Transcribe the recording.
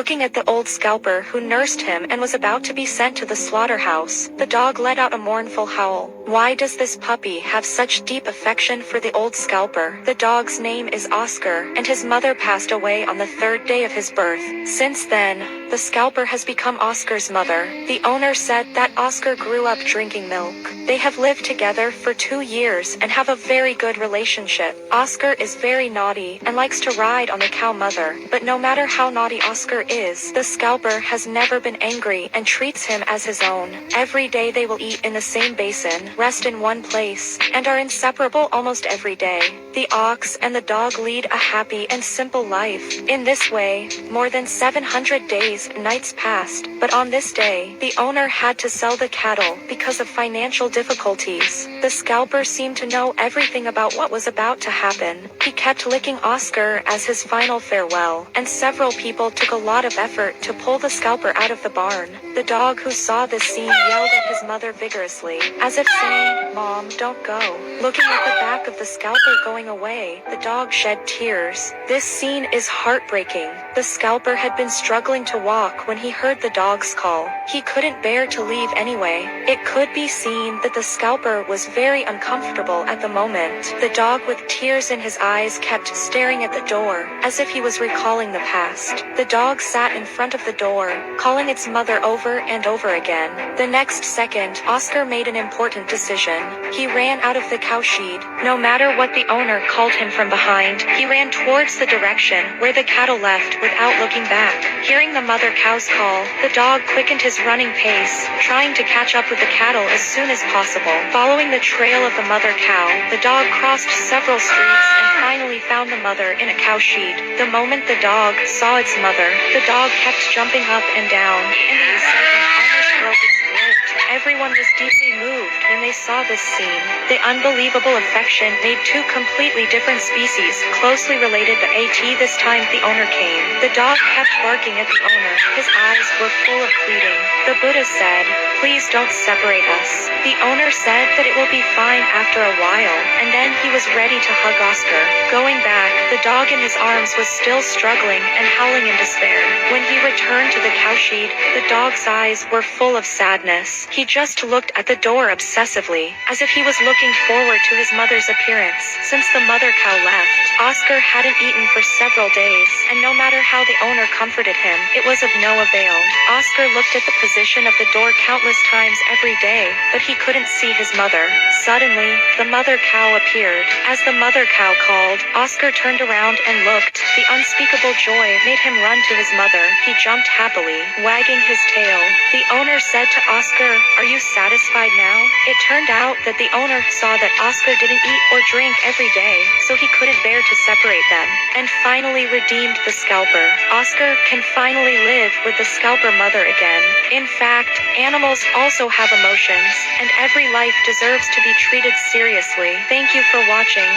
Looking at the old scalper who nursed him and was about to be sent to the slaughterhouse, the dog let out a mournful howl. Why does this puppy have such deep affection for the old scalper? The dog's name is Oscar, and his mother passed away on the third day of his birth. Since then, the scalper has become Oscar's mother. The owner said that Oscar grew up drinking milk. They have lived together for 2 years and have a very good relationship. Oscar is very naughty and likes to ride on the cow mother, but no matter how naughty Oscar is, the scalper has never been angry and treats him as his own. Every day they will eat in the same basin, rest in one place, and are inseparable almost every day. The ox and the dog lead a happy and simple life. In this way, more than 700 days and nights passed, but on this day, the owner had to sell the cattle because of financial difficulties. The scalper seemed to know everything about what was about to happen. He kept licking Oscar as his final farewell, and several people took a lot of effort to pull the scalper out of the barn. The dog who saw this scene yelled at his mother vigorously, as if saying, "Mom, don't go." Looking at the back of the scalper going away, the dog shed tears. This scene is heartbreaking. The scalper had been struggling to walk when he heard the dog's call. He couldn't bear to leave anyway. It could be seen that the scalper was very uncomfortable at the moment. The dog with tears in his eyes kept staring at the door, as if he was recalling the past. The dog sat in front of the door, calling its mother over and over again. The next second, Oscar made an important decision. He ran out of the cowshed. No matter what the owner called him from behind, he ran towards the direction where the cattle left without looking back. Hearing the mother cow's call, the dog quickened his running pace, trying to catch up with the cattle as soon as possible. Following the trail of the mother cow, the dog crossed several streets and finally found the mother in a cowshed. The moment the dog saw its mother, the dog kept jumping up and down, and the excitement almost broke its throat. Everyone was deeply moved when they saw this scene. The unbelievable affection made two completely different species closely related, but this time the owner came. The dog kept barking at the owner. His eyes were full of pleading. The Buddha said, "Please don't separate us." The owner said that it will be fine after a while, and then he was ready to hug Oscar. Going back, the dog in his arms was still struggling and howling in despair. When he returned to the cowshed, the dog's eyes were full of sadness. He just looked at the door obsessively, as if he was looking forward to his mother's appearance. Since the mother cow left, Oscar hadn't eaten for several days, and no matter how the owner comforted him, it was of no avail. Oscar looked at the position of the door countless times every day, but he couldn't see his mother. Suddenly, the mother cow appeared. As the mother cow called, Oscar turned around and looked. The unspeakable joy made him run to his mother. He jumped happily, wagging his tail. The owner said to Oscar, "Are you satisfied now?" It turned out that the owner saw that Oscar didn't eat or drink every day, so he couldn't bear to separate them, and finally redeemed the scalper. Oscar can finally live with the scalper mother again. In fact, animals also have emotions, and every life deserves to be treated seriously. Thank you for watching.